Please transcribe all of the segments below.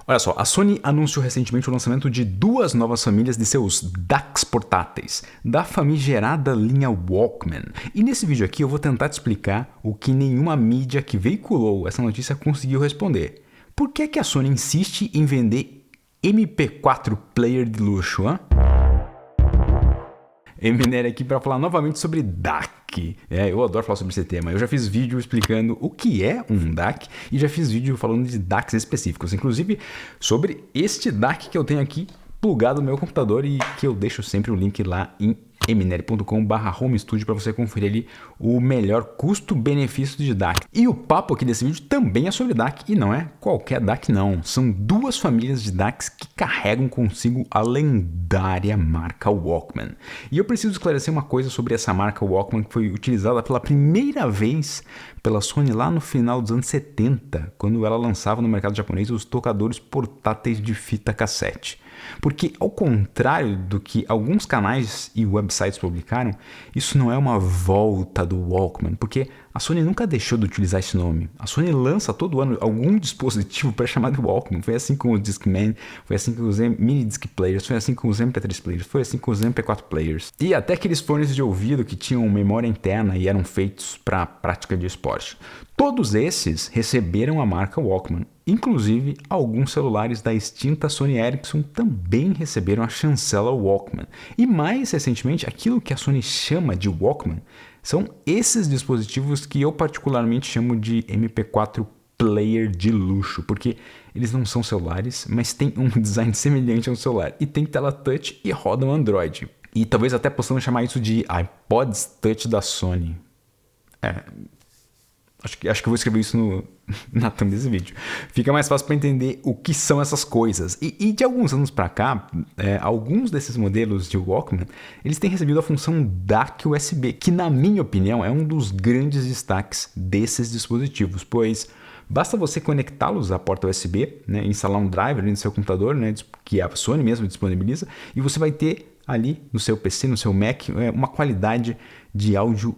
Olha só, a Sony anunciou recentemente o lançamento de duas novas famílias de seus DACs portáteis, da famigerada linha Walkman. E nesse vídeo aqui eu vou tentar te explicar o que nenhuma mídia que veiculou essa notícia conseguiu responder. Por que que a Sony insiste em vender MP4 player de luxo, hein? Eminere aqui para falar novamente sobre DAC. Eu adoro falar sobre esse tema. Eu já fiz vídeo explicando o que é um DAC e já fiz vídeo falando de DACs específicos, inclusive sobre este DAC que eu tenho aqui plugado no meu computador e que eu deixo sempre o link lá em eminere.com/homestudio para você conferir ali o melhor custo-benefício de DAC. E o papo aqui desse vídeo também é sobre DAC e não é qualquer DAC não. São duas famílias de DACs que carregam consigo a lendária marca Walkman. E eu preciso esclarecer uma coisa sobre essa marca Walkman que foi utilizada pela primeira vez pela Sony lá no final dos anos 70, quando ela lançava no mercado japonês os tocadores portáteis de fita cassete. Porque, ao contrário do que alguns canais e websites publicaram, isso não é uma volta do Walkman, porque a Sony nunca deixou de utilizar esse nome. A Sony lança todo ano algum dispositivo para chamar de Walkman. Foi assim com o Discman, foi assim com os mini disc players, foi assim com os MP3 players, foi assim com os MP4 players. E até aqueles fones de ouvido que tinham memória interna e eram feitos para a prática de esporte. Todos esses receberam a marca Walkman. Inclusive, alguns celulares da extinta Sony Ericsson também receberam a chancela Walkman. E mais recentemente, aquilo que a Sony chama de Walkman são esses dispositivos que eu particularmente chamo de MP4 player de luxo, porque eles não são celulares, mas têm um design semelhante a um celular e tem tela touch e rodam Android. E talvez até possamos chamar isso de iPods Touch da Sony. Acho que eu vou escrever isso na thumb desse vídeo. Fica mais fácil para entender o que são essas coisas. E de alguns anos para cá, alguns desses modelos de Walkman, eles têm recebido a função DAC USB, que na minha opinião é um dos grandes destaques desses dispositivos, pois basta você conectá-los à porta USB, instalar um driver no seu computador, que a Sony mesmo disponibiliza, e você vai ter ali no seu PC, no seu Mac, uma qualidade de áudio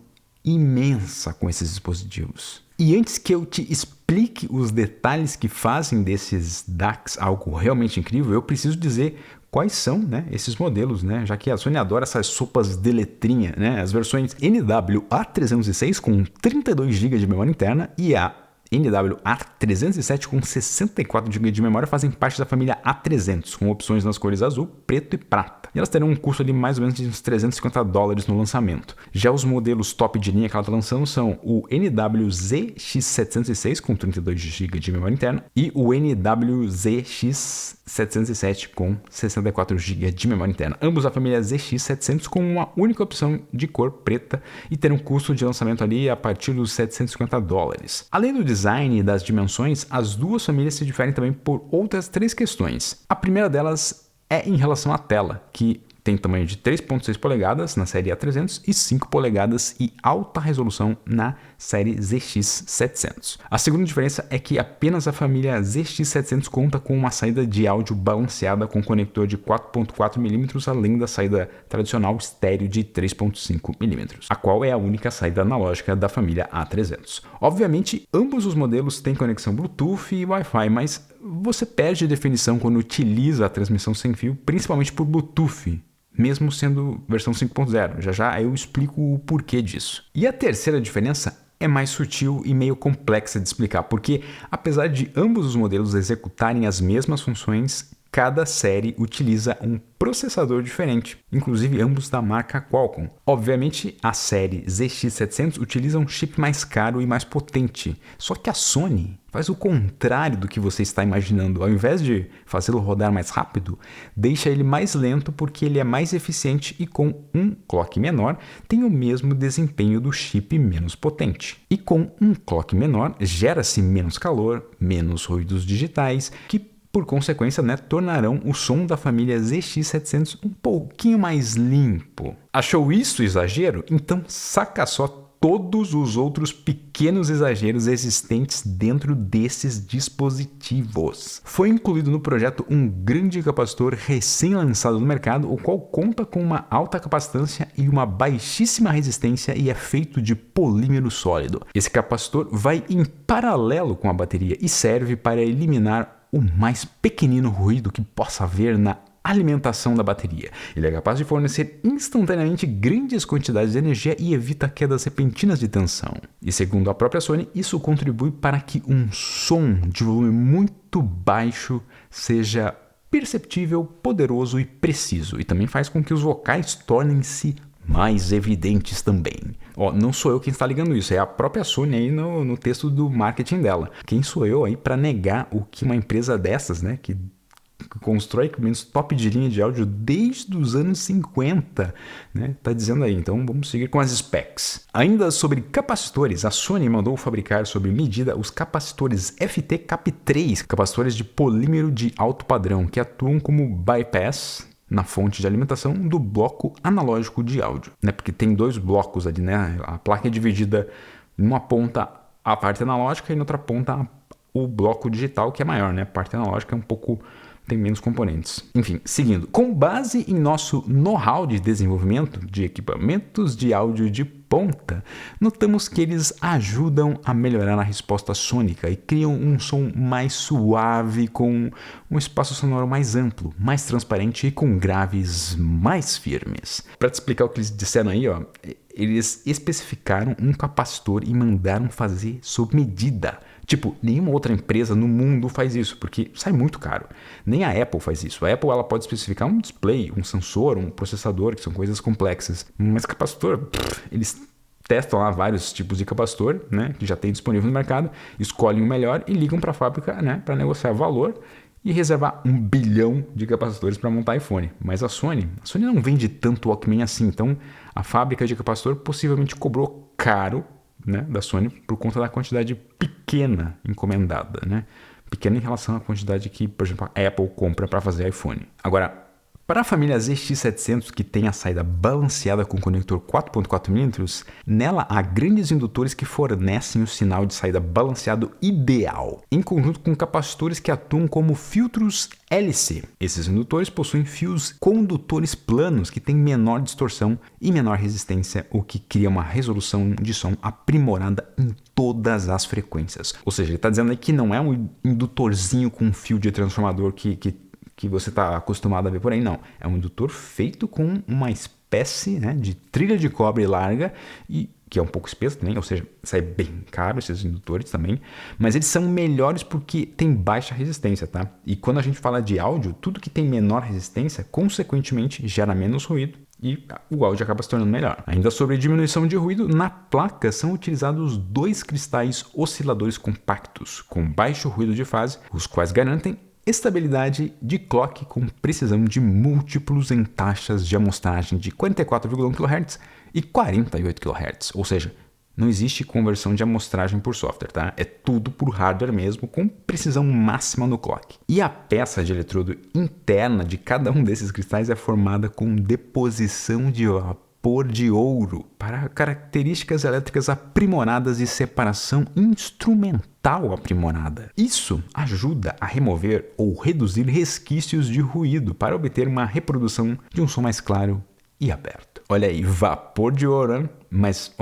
imensa com esses dispositivos. E antes que eu te explique os detalhes que fazem desses DACs algo realmente incrível, eu preciso dizer quais são esses modelos, já que a Sony adora essas sopas de letrinha, as versões NWA306 com 32 GB de memória interna e a NWA307 com 64 GB de memória fazem parte da família A300, com opções nas cores azul, preto e prata. E elas terão um custo de mais ou menos de uns $350 no lançamento. Já os modelos top de linha que ela está lançando são o NWZX706 com 32 GB de memória interna e o NWZX707 com 64 GB de memória interna. Ambos da família ZX700 com uma única opção de cor preta e terão um custo de lançamento ali a partir dos $750. Além do design e das dimensões, as duas famílias se diferem também por outras três questões. A primeira delas é em relação à tela, que tem tamanho de 3.6 polegadas na série A300 e 5 polegadas e alta resolução na série ZX700. A segunda diferença é que apenas a família ZX700 conta com uma saída de áudio balanceada com conector de 4.4 mm, além da saída tradicional estéreo de 3.5 mm, a qual é a única saída analógica da família A300. Obviamente, ambos os modelos têm conexão Bluetooth e Wi-Fi, mas você perde definição quando utiliza a transmissão sem fio, principalmente por Bluetooth, mesmo sendo versão 5.0. Já eu explico o porquê disso. E a terceira diferença é mais sutil e meio complexa de explicar, porque apesar de ambos os modelos executarem as mesmas funções, cada série utiliza um processador diferente, inclusive ambos da marca Qualcomm. Obviamente, a série ZX700 utiliza um chip mais caro e mais potente, só que a Sony faz o contrário do que você está imaginando. Ao invés de fazê-lo rodar mais rápido, deixa ele mais lento porque ele é mais eficiente e com um clock menor tem o mesmo desempenho do chip menos potente. E com um clock menor, gera-se menos calor, menos ruídos digitais, que por consequência, tornarão o som da família ZX700 um pouquinho mais limpo. Achou isso exagero? Então saca só todos os outros pequenos exageros existentes dentro desses dispositivos. Foi incluído no projeto um grande capacitor recém-lançado no mercado, o qual conta com uma alta capacitância e uma baixíssima resistência e é feito de polímero sólido. Esse capacitor vai em paralelo com a bateria e serve para eliminar o mais pequenino ruído que possa haver na alimentação da bateria. Ele é capaz de fornecer instantaneamente grandes quantidades de energia e evita quedas repentinas de tensão. E segundo a própria Sony, isso contribui para que um som de volume muito baixo seja perceptível, poderoso e preciso. E também faz com que os vocais tornem-se mais evidentes também. Não sou eu quem está ligando isso, é a própria Sony aí no texto do marketing dela. Quem sou eu aí para negar o que uma empresa dessas, né, que constrói equipamentos top de linha de áudio desde os anos 50, né? Tá dizendo aí. Então vamos seguir com as specs. Ainda sobre capacitores, a Sony mandou fabricar sob medida os capacitores FT Cap3, capacitores de polímero de alto padrão, que atuam como bypass na fonte de alimentação do bloco analógico de áudio, né? Porque tem dois blocos ali, né? A placa é dividida em uma ponta a parte analógica e na outra ponta o bloco digital, que é maior, né? A parte analógica é tem menos componentes. Enfim, seguindo. Com base em nosso know-how de desenvolvimento de equipamentos de áudio de ponta, notamos que eles ajudam a melhorar a resposta sônica e criam um som mais suave, com um espaço sonoro mais amplo, mais transparente e com graves mais firmes. Para te explicar o que eles disseram aí, eles especificaram um capacitor e mandaram fazer sob medida. Tipo, nenhuma outra empresa no mundo faz isso, porque sai muito caro. Nem a Apple faz isso. A Apple ela pode especificar um display, um sensor, um processador, que são coisas complexas. Mas capacitor, eles testam lá vários tipos de capacitor, né, que já tem disponível no mercado, escolhem o melhor e ligam para a fábrica, né, para negociar valor e reservar 1 bilhão de capacitores para montar iPhone. Mas a Sony não vende tanto Walkman assim, então a fábrica de capacitor possivelmente cobrou caro, né, da Sony por conta da quantidade pequena encomendada, né? Pequena em relação à quantidade que, por exemplo, a Apple compra para fazer iPhone. Agora, para a família ZX700, que tem a saída balanceada com conector 4.4mm, nela há grandes indutores que fornecem o sinal de saída balanceado ideal, em conjunto com capacitores que atuam como filtros LC. Esses indutores possuem fios condutores planos que têm menor distorção e menor resistência, o que cria uma resolução de som aprimorada em todas as frequências. Ou seja, ele está dizendo aí que não é um indutorzinho com fio de transformador que você está acostumado a ver por aí, não. É um indutor feito com uma espécie, né, de trilha de cobre larga, e que é um pouco espesso também, ou seja, sai bem caro esses indutores também, mas eles são melhores porque tem baixa resistência, tá? E quando a gente fala de áudio, tudo que tem menor resistência, consequentemente, gera menos ruído e o áudio acaba se tornando melhor. Ainda sobre diminuição de ruído, na placa são utilizados 2 cristais osciladores compactos, com baixo ruído de fase, os quais garantem estabilidade de clock com precisão de múltiplos em taxas de amostragem de 44,1 kHz e 48 kHz, ou seja, não existe conversão de amostragem por software, tá? É tudo por hardware mesmo, com precisão máxima no clock. E a peça de eletrodo interna de cada um desses cristais é formada com deposição de vapor de ouro para características elétricas aprimoradas e separação instrumental aprimorada. Isso ajuda a remover ou reduzir resquícios de ruído para obter uma reprodução de um som mais claro e aberto. Olha aí, vapor de ouro, hein? Mas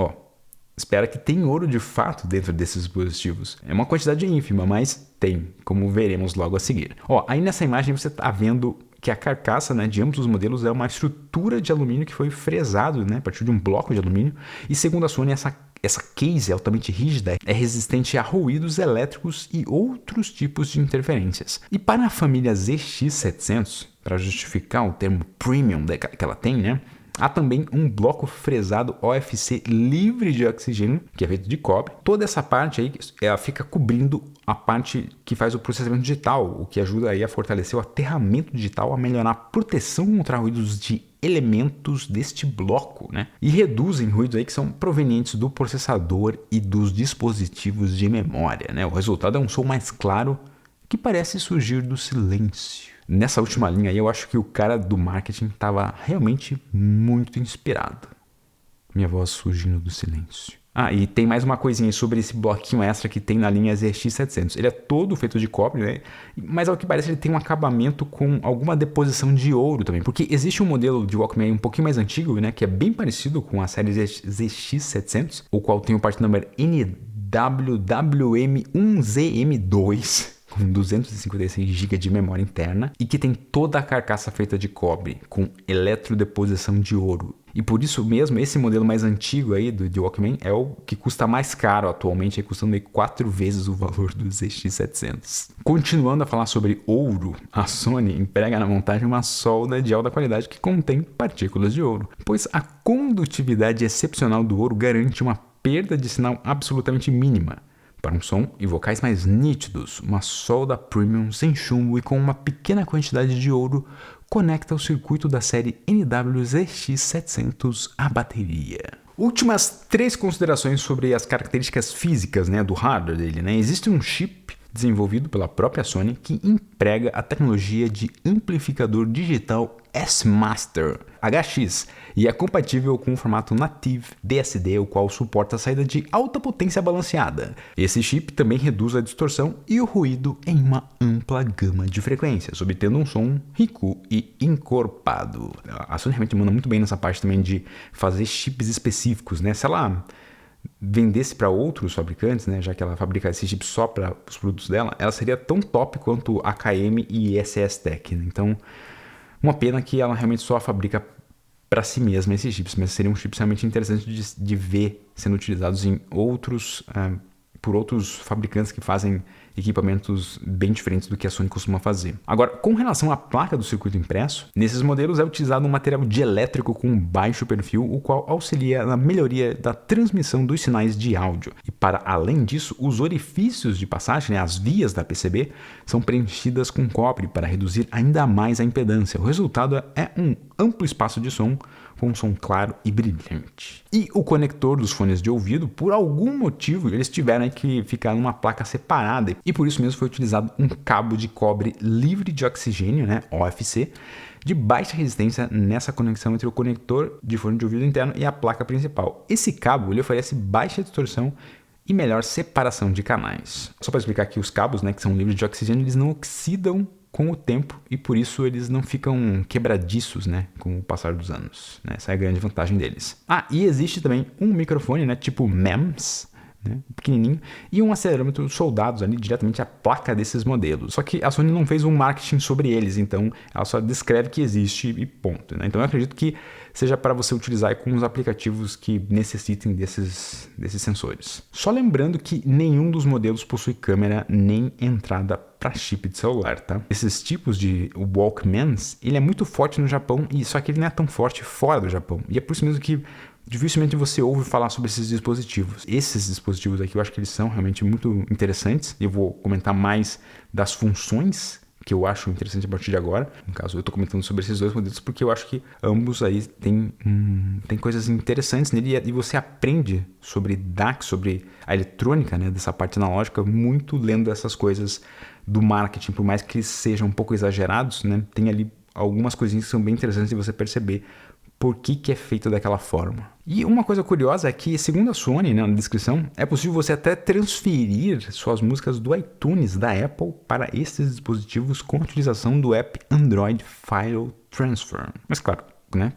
espera que tem ouro de fato dentro desses dispositivos. É uma quantidade ínfima, mas tem, como veremos logo a seguir. Aí nessa imagem você está vendo que a carcaça, né, de ambos os modelos é uma estrutura de alumínio que foi fresado, né, a partir de um bloco de alumínio. E segundo a Sony, essa case altamente rígida é resistente a ruídos elétricos e outros tipos de interferências. E para a família ZX700, para justificar o termo premium que ela tem, né, há também um bloco fresado OFC livre de oxigênio, que é feito de cobre. Toda essa parte aí ela fica cobrindo a parte que faz o processamento digital, o que ajuda aí a fortalecer o aterramento digital, a melhorar a proteção contra ruídos de elementos deste bloco, né? E reduzem ruídos aí que são provenientes do processador e dos dispositivos de memória, né? O resultado é um som mais claro que parece surgir do silêncio. Nessa última linha aí, eu acho que o cara do marketing estava realmente muito inspirado. Minha voz surgindo do silêncio. E tem mais uma coisinha sobre esse bloquinho extra que tem na linha ZX700. Ele é todo feito de cobre, né? Mas ao que parece ele tem um acabamento com alguma deposição de ouro também. Porque existe um modelo de Walkman um pouquinho mais antigo, né? Que é bem parecido com a série ZX700, o qual tem o part number NWWM1ZM2. com 256 GB de memória interna e que tem toda a carcaça feita de cobre, com eletrodeposição de ouro. E por isso mesmo, esse modelo mais antigo aí do Walkman é o que custa mais caro atualmente, custando meio 4 vezes o valor do ZX700. Continuando a falar sobre ouro, a Sony emprega na montagem uma solda de alta qualidade que contém partículas de ouro, pois a condutividade excepcional do ouro garante uma perda de sinal absolutamente mínima. Para um som e vocais mais nítidos, uma solda premium sem chumbo e com uma pequena quantidade de ouro conecta o circuito da série NWZX700 à bateria. Últimas 3 considerações sobre as características físicas, do hardware dele. Existe um chip desenvolvido pela própria Sony que emprega a tecnologia de amplificador digital S-Master HX e é compatível com o formato Native DSD, o qual suporta a saída de alta potência balanceada. Esse chip também reduz a distorção e o ruído em uma ampla gama de frequências, obtendo um som rico e encorpado. A Sony realmente manda muito bem nessa parte também de fazer chips específicos, Se ela vendesse para outros fabricantes, já que ela fabrica esse chip só para os produtos dela, ela seria tão top quanto AKM e SS Tech. Então, uma pena que ela realmente só fabrica para si mesma esses chips, mas seriam chips realmente interessantes de ver sendo utilizados em por outros fabricantes que fazem equipamentos bem diferentes do que a Sony costuma fazer. Agora, com relação à placa do circuito impresso, nesses modelos é utilizado um material dielétrico com baixo perfil, o qual auxilia na melhoria da transmissão dos sinais de áudio. E para além disso, os orifícios de passagem, as vias da PCB, são preenchidas com cobre para reduzir ainda mais a impedância. O resultado é um amplo espaço de som com um som claro e brilhante. E o conector dos fones de ouvido, por algum motivo, eles tiveram que ficar numa placa separada e por isso mesmo foi utilizado um cabo de cobre livre de oxigênio, OFC, de baixa resistência nessa conexão entre o conector de fone de ouvido interno e a placa principal. Esse cabo ele oferece baixa distorção e melhor separação de canais. Só para explicar aqui, os cabos, que são livres de oxigênio, eles não oxidam com o tempo e por isso eles não ficam quebradiços, com o passar dos anos. Essa é a grande vantagem deles. E existe também um microfone, tipo MEMS, pequenininho, e um acelerômetro soldados ali diretamente à placa desses modelos. Só que a Sony não fez um marketing sobre eles, então ela só descreve que existe e ponto. Então eu acredito que seja para você utilizar com os aplicativos que necessitem desses sensores. Só lembrando que nenhum dos modelos possui câmera nem entrada para chip de celular, tá? Esses tipos de Walkmans, ele é muito forte no Japão, e só que ele não é tão forte fora do Japão. E é por isso mesmo que dificilmente você ouve falar sobre esses dispositivos. Esses dispositivos aqui eu acho que eles são realmente muito interessantes. Eu vou comentar mais das funções que eu acho interessante a partir de agora. No caso, eu estou comentando sobre esses dois modelos porque eu acho que ambos aí tem coisas interessantes nele e você aprende sobre DAC, sobre a eletrônica, dessa parte analógica, muito lendo essas coisas do marketing. Por mais que eles sejam um pouco exagerados, tem ali algumas coisinhas que são bem interessantes de você perceber por que é feito daquela forma. E uma coisa curiosa é que, segundo a Sony, na descrição, é possível você até transferir suas músicas do iTunes da Apple para esses dispositivos com a utilização do app Android File Transfer. Mas claro,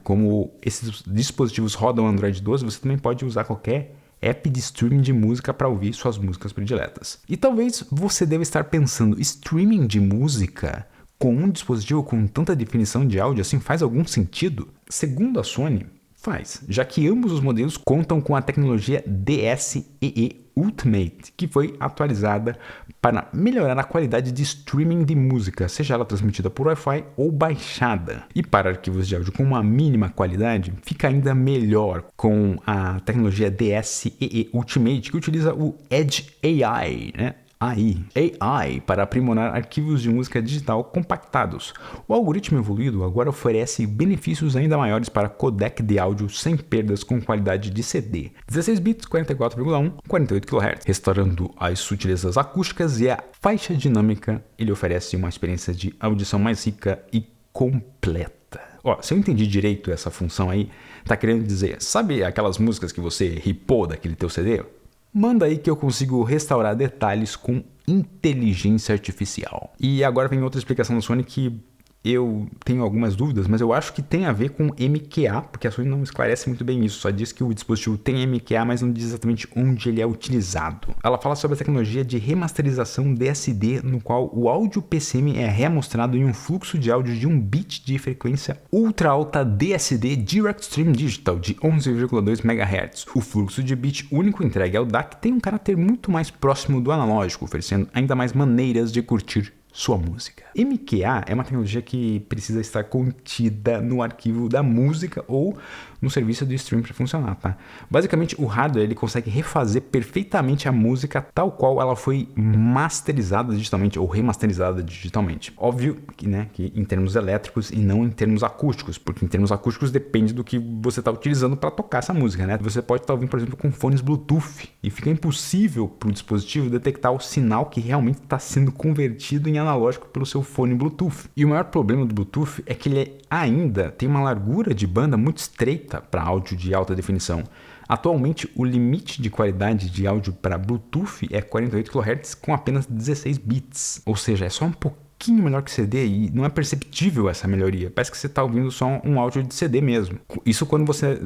como esses dispositivos rodam Android 12, você também pode usar qualquer app de streaming de música para ouvir suas músicas prediletas. E talvez você deva estar pensando, streaming de música com um dispositivo com tanta definição de áudio assim faz algum sentido? Segundo a Sony, faz, já que ambos os modelos contam com a tecnologia DSEE Ultimate, que foi atualizada para melhorar a qualidade de streaming de música, seja ela transmitida por Wi-Fi ou baixada. E para arquivos de áudio com uma mínima qualidade, fica ainda melhor com a tecnologia DSEE Ultimate, que utiliza o Edge AI, AI para aprimorar arquivos de música digital compactados. O algoritmo evoluído agora oferece benefícios ainda maiores para codec de áudio sem perdas com qualidade de CD. 16 bits, 44,1, 48 kHz, restaurando as sutilezas acústicas e a faixa dinâmica. Ele oferece uma experiência de audição mais rica e completa. Se eu entendi direito essa função aí, tá querendo dizer, sabe aquelas músicas que você ripou daquele teu CD? Manda aí que eu consigo restaurar detalhes com inteligência artificial. E agora vem outra explicação da Sony que eu tenho algumas dúvidas, mas eu acho que tem a ver com MQA, porque a Sony não esclarece muito bem isso, só diz que o dispositivo tem MQA, mas não diz exatamente onde ele é utilizado. Ela fala sobre a tecnologia de remasterização DSD, no qual o áudio PCM é remostrado em um fluxo de áudio de 1 bit de frequência ultra alta DSD Direct Stream Digital de 11,2 MHz. O fluxo de bit único entregue ao DAC tem um caráter muito mais próximo do analógico, oferecendo ainda mais maneiras de curtir sua música. MQA é uma tecnologia que precisa estar contida no arquivo da música ou no serviço de stream para funcionar, tá? Basicamente, o hardware ele consegue refazer perfeitamente a música tal qual ela foi masterizada digitalmente ou remasterizada digitalmente. Óbvio que, né, que em termos elétricos e não em termos acústicos, porque em termos acústicos depende do que você está utilizando para tocar essa música, né? Você pode estar ouvindo, por exemplo, com fones Bluetooth e fica impossível para o dispositivo detectar o sinal que realmente está sendo convertido em analógico pelo seu fone Bluetooth. E o maior problema do Bluetooth é que ele ainda tem uma largura de banda muito estreita para áudio de alta definição. Atualmente, o limite de qualidade de áudio para Bluetooth é 48 kHz com apenas 16 bits, ou seja, é só um pouquinho melhor que CD e não é perceptível essa melhoria. Parece que você está ouvindo só um áudio de CD mesmo. Isso quando você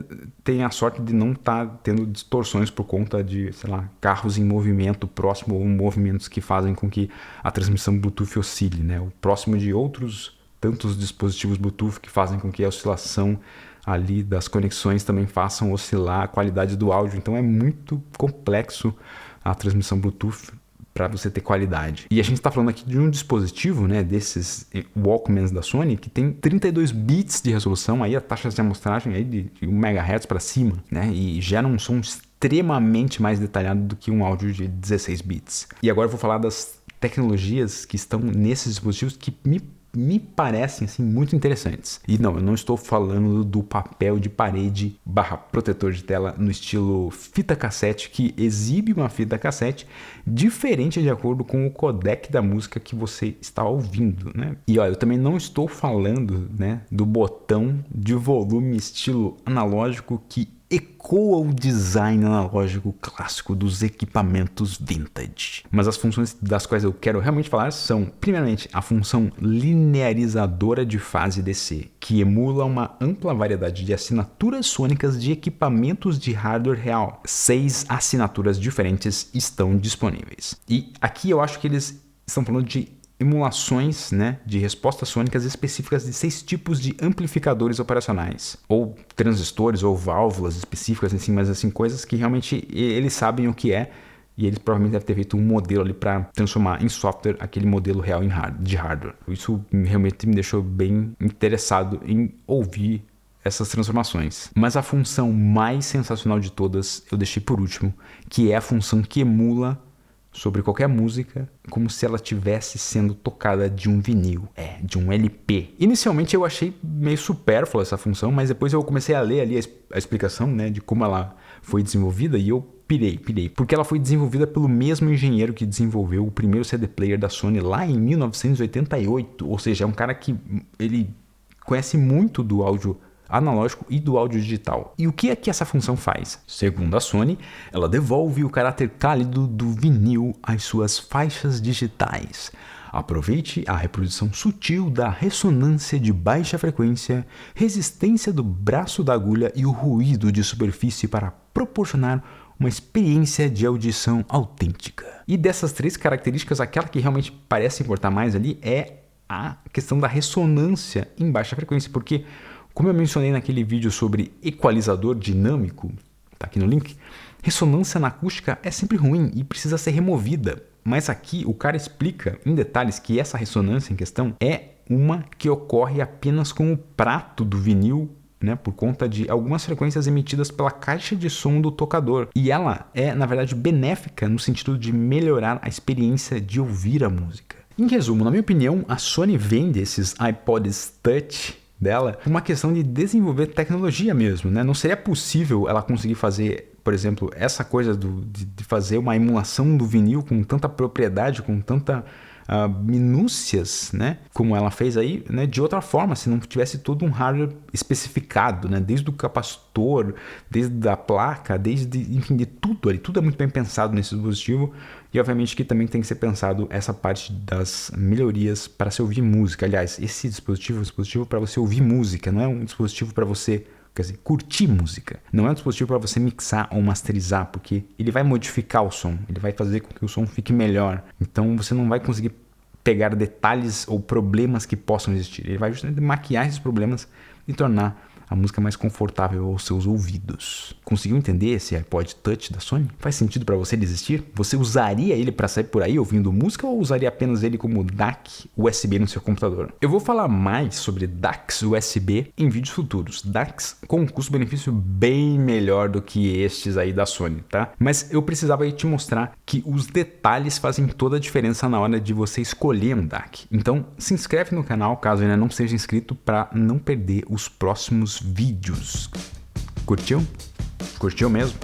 tem a sorte de não estar tendo distorções por conta de, sei lá, carros em movimento próximo ou movimentos que fazem com que a transmissão Bluetooth oscile, né? O próximo de outros tantos dispositivos Bluetooth que fazem com que a oscilação ali das conexões também façam oscilar a qualidade do áudio. Então é muito complexo a transmissão Bluetooth para você ter qualidade. E a gente está falando aqui de um dispositivo, né, desses Walkmans da Sony, que tem 32 bits de resolução, aí a taxa de amostragem aí de 1 MHz para cima, né, e gera um som extremamente mais detalhado do que um áudio de 16 bits. E agora eu vou falar das tecnologias que estão nesses dispositivos que me parecem assim, muito interessantes. E não, eu não estou falando do papel de parede / protetor de tela no estilo fita cassete, que exibe uma fita cassete diferente de acordo com o codec da música que você está ouvindo, né? E olha, eu também não estou falando, né, do botão de volume estilo analógico que ecoa o design analógico clássico dos equipamentos vintage. Mas as funções das quais eu quero realmente falar são, primeiramente, a função linearizadora de fase DC, que emula uma ampla variedade de assinaturas sônicas de equipamentos de hardware real. 6 assinaturas diferentes estão disponíveis. E aqui eu acho que eles estão falando de emulações, né, de respostas sônicas específicas de 6 tipos de amplificadores operacionais, ou transistores, ou válvulas específicas, assim, mas assim, coisas que realmente eles sabem o que é, e eles provavelmente devem ter feito um modelo ali para transformar em software aquele modelo real de hardware. Isso realmente me deixou bem interessado em ouvir essas transformações. Mas a função mais sensacional de todas eu deixei por último, que é a função que emula sobre qualquer música, como se ela estivesse sendo tocada de um vinil, de um LP. Inicialmente eu achei meio supérflua essa função, mas depois eu comecei a ler ali a explicação, né, de como ela foi desenvolvida e eu pirei, porque ela foi desenvolvida pelo mesmo engenheiro que desenvolveu o primeiro CD player da Sony lá em 1988, ou seja, é um cara que ele conhece muito do áudio analógico e do áudio digital. E o que é que essa função faz? Segundo a Sony, ela devolve o caráter cálido do vinil às suas faixas digitais. Aproveite a reprodução sutil da ressonância de baixa frequência, resistência do braço da agulha e o ruído de superfície para proporcionar uma experiência de audição autêntica. E dessas 3 características, aquela que realmente parece importar mais ali é a questão da ressonância em baixa frequência, porque como eu mencionei naquele vídeo sobre equalizador dinâmico, tá aqui no link, ressonância na acústica é sempre ruim e precisa ser removida. Mas aqui o cara explica em detalhes que essa ressonância em questão é uma que ocorre apenas com o prato do vinil, né, por conta de algumas frequências emitidas pela caixa de som do tocador. E ela é, na verdade, benéfica no sentido de melhorar a experiência de ouvir a música. Em resumo, na minha opinião, a Sony vende esses iPods Touch dela uma questão de desenvolver tecnologia mesmo, né? Não seria possível ela conseguir fazer, por exemplo, essa coisa de fazer uma emulação do vinil com tanta propriedade, com tanta minúcias, né? Como ela fez aí, né? De outra forma, se não tivesse todo um hardware especificado, né? Desde o capacitor, desde a placa, enfim, de tudo ali, tudo é muito bem pensado nesse dispositivo E obviamente que também tem que ser pensado essa parte das melhorias para se ouvir música. Aliás, esse dispositivo é um dispositivo para você ouvir música, não é um dispositivo para você, quer dizer, curtir música. Não é um dispositivo para você mixar ou masterizar, porque ele vai modificar o som, ele vai fazer com que o som fique melhor. Então você não vai conseguir pegar detalhes ou problemas que possam existir. Ele vai justamente maquiar esses problemas e tornar a música mais confortável aos seus ouvidos. Conseguiu entender esse iPod Touch da Sony? Faz sentido para você ele existir? Você usaria ele para sair por aí ouvindo música ou usaria apenas ele como DAC USB no seu computador? Eu vou falar mais sobre DACs USB em vídeos futuros. DACs com um custo-benefício bem melhor do que estes aí da Sony, tá? Mas eu precisava aí te mostrar que os detalhes fazem toda a diferença na hora de você escolher um DAC. Então, se inscreve no canal caso ainda não seja inscrito para não perder os próximos vídeos. Curtiu? Curtiu mesmo?